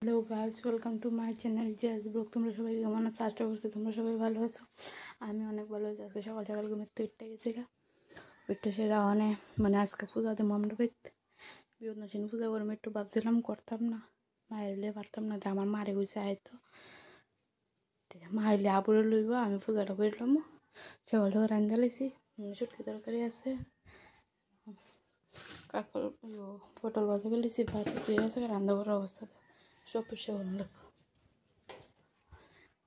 Hello guys, welcome to my channel Jess vlog. তোমরা সবাই কেমন আছো? আশা করছি তোমরা সবাই ভালো আছো। আমি অনেক ভালো আছি। আজকে সকাল সকাল ঘুমের তো উঠতে গেছি উঠতে সেরা মানে আজকে পূজা দেবো আমরা বিপদনাশিনী পূজা করবো। একটু ভাবছিলাম করতাম না, মায়েরলে পারতাম না যে আমার মারে গেছে হয়তো মাইলে আবুরে লইব, আমি পূজাটা করলাম। সকাল সকাল রান্ধা লাইছি, শুটকি তরকারি আছে, কাকল পটল ভাজা গেলেছি, ভাত দিয়ে আছে, রান্না করার অবস্থা সব পেশে হল।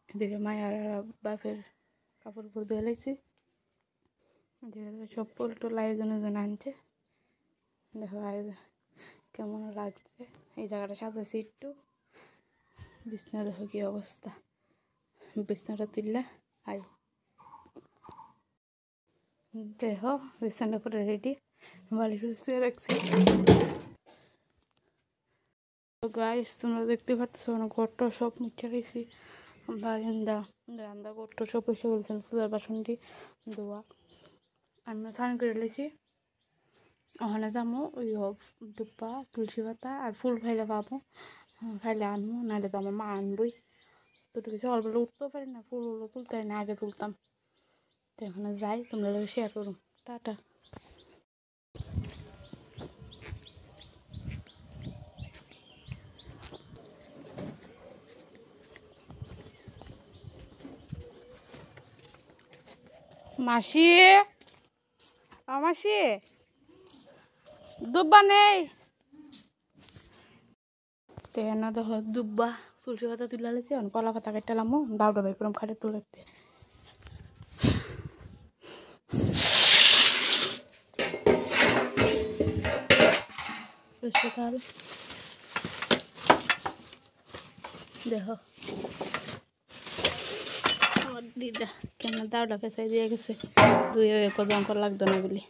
এদিকে মায়ের বাপের কাপড় উপর ধুয়ে লাইছি, এদিকে সব ফুল টুল আয়োজন আনছে। দেখো কেমন লাগছে, এই জায়গাটা সাজাইছি একটু। বিছনা দেখো কি অবস্থা, বিছনাটা তুললে আই দেখো বিছনাটা পুরো রেডি, বালিশ শুয়ে রাখছি। গাইস তোমরা দেখতে পাচ্ছ ঘরটা সব মুছে গেছি, বারান্দা রান্দা ঘরটা সব এসে বলছেন। পূজার বাসনটি ধোয়া আমি স্নান করে লেছি। ওখানে যাবো ওই দুব্বা তুলসী পাতা আর ফুল ফাইলে পাবো, ফাইলে আনবো, নাহলে তো আমার মা আনবই। তো কিছু অল্প উঠতেও পারি না, ফুলগুলো তুলতে হয় না, আগে তুলতাম। তো এখানে যাই, তোমরা শেয়ার করুন। টাটা। মাসি মাসি দুব্বা নেই তেনা, দেখো দুব্বা তুলসী পাতা তুলে লেছি, কলা পাতা কেটালাম, দাউটা বাই করম খাটে তুলতে। দেখো দিদা কেমন দাউটা পেঁচাই দিয়ে গেছে, দুই জঙ্কর লাগতো না বলি।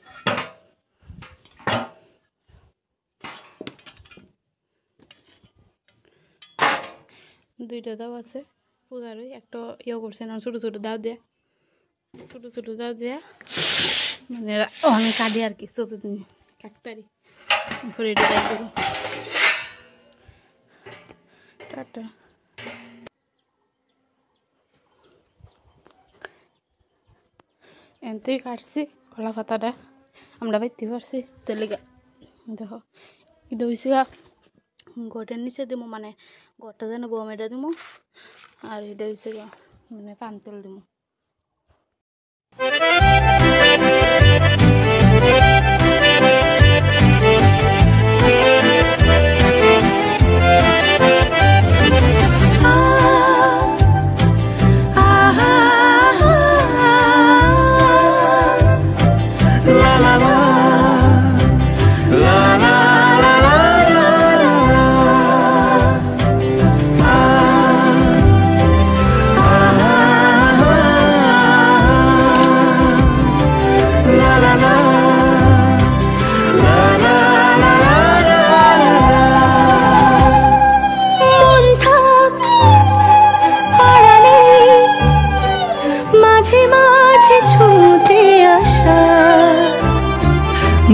দুইটা দাও আছে পূজারই, একটা করছে না, ছোটো ছোটো দাও দেয়া, ছোটো ছোটো দাও দেয়া মানে অনেক কাটি আর কি, 14 দিন কাটতারি ধরে দাই করি। টাটা। এনতেই কাটছি কলা পাতাটা, আমরা বাইতে পারছি তেলেগা। দেখো এটা হয়েছে গোটের নিচে দিব, মানে গোটা যেন বমেটা দিব, আর এটা হয়েছে মানে পান তেল দিব।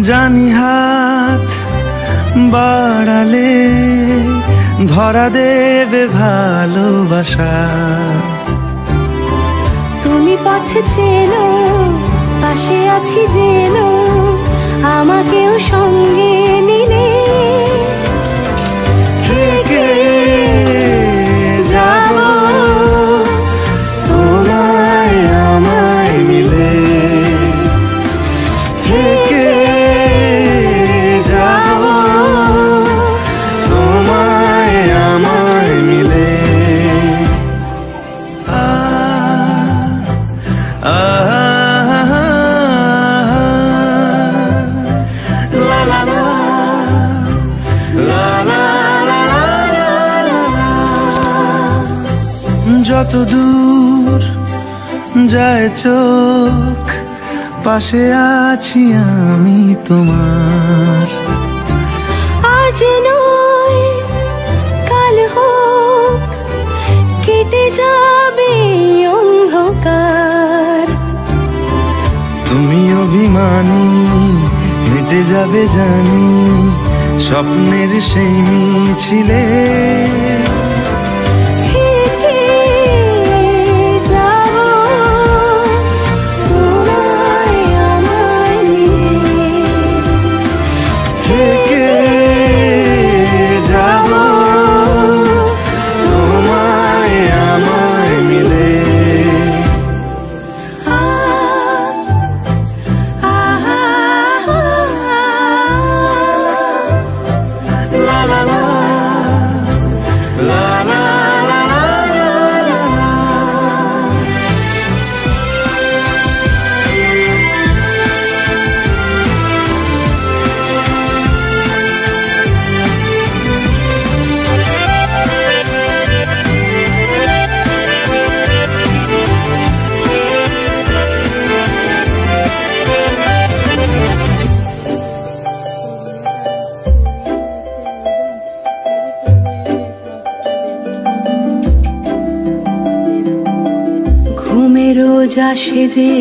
জানি হাত বাড়ালে ধরা দেবে ভালোবাসা, তুমি পথে চেনো, পাশে আছি যেন, আমাকেও সঙ্গে নিলে থেকে যাব তোমায় আমায় মিলে, থেকে যাব তোমায় আমায় মিলে। লা লা লা লা লা লা লা, যত দূর যায় চোখ পাশে আছি আমি তোমার। আজ নয় কাল হোক কেটে যাবে অন্ধকার, তুমি অভিমানী হেঁটে যাবে জানি, স্বপ্নের সেই মিছিলে আসে যে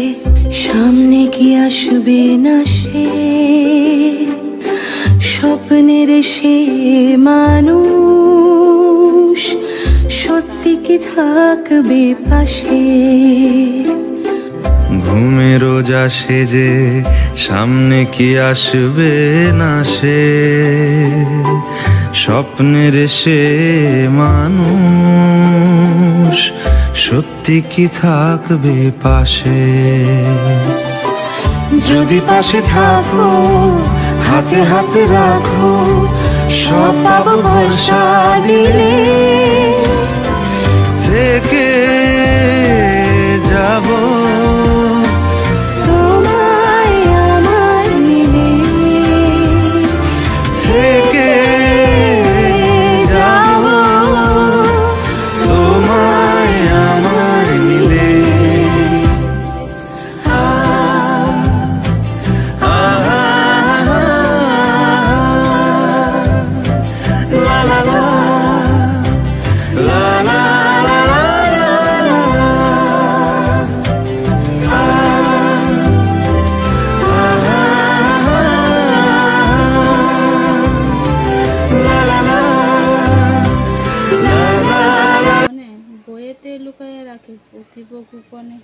সামনে কি আসবে না সে, স্বপ্নের সে মানুষ সত্যি কি থাকবে পাশে। ঘুমের রোজ আসে যে সামনে কি আসবে না সে, স্বপ্নের সে মানুষ সত্যি কি থাকবে পাশে। যদি পাশে থাকো হাতে হাতে রাখো, সব পাবো ভরসা দিলে, থেকে যাব তোমায় আমার মিলে, থেকে যাব তোমায় আমার মিলে। লা লা লা লা লা লা লা মানে বইয়েতে লুকাইয়ে রাখে প্রতিভ গোপনে।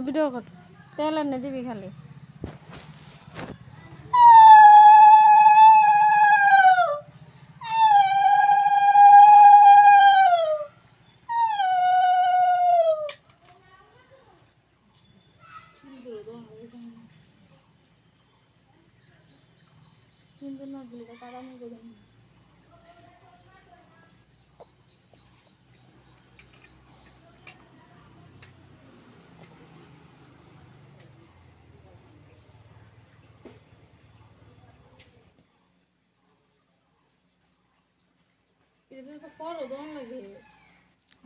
ভিডিও কর, তেল এনে দিবি খালি। কিন্তু না দিলে তারা আমি করে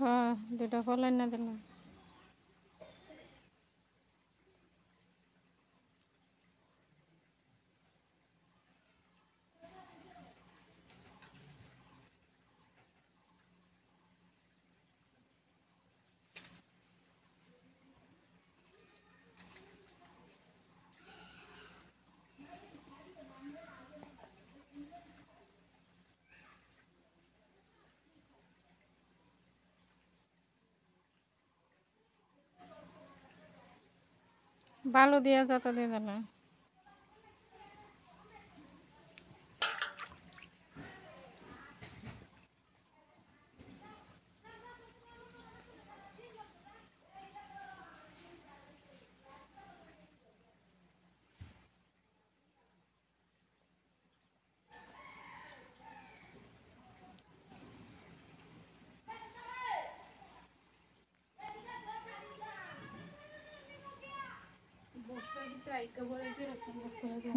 হ্যাঁ, দুটা ফল না দিলাম। বালু দিয়া যত দিয়ে দিল।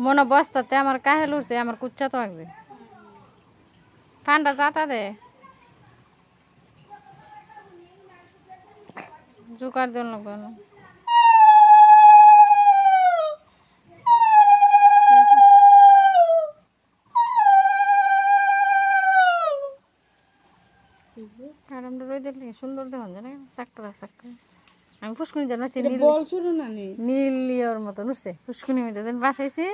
মনে বস্তাতে আমার কাহেল উঠছে, আমার কুচ্চা তো আসবে ঠান্ডা যাতা দে জোকার দিন লাগবে না। কারণটা রয়ে দেখলে সুন্দর দেখুন জানে চাকটা চাকটা। আমি ফুসকুনি জানাচ্ছি নীলিয়র মতন উঠছে ফুসকুনি মধ্যে বাসাইছি।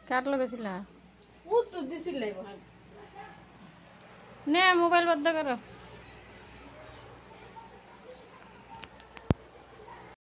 কাট লগেছিল নে মোবাইল বন্ধ করো।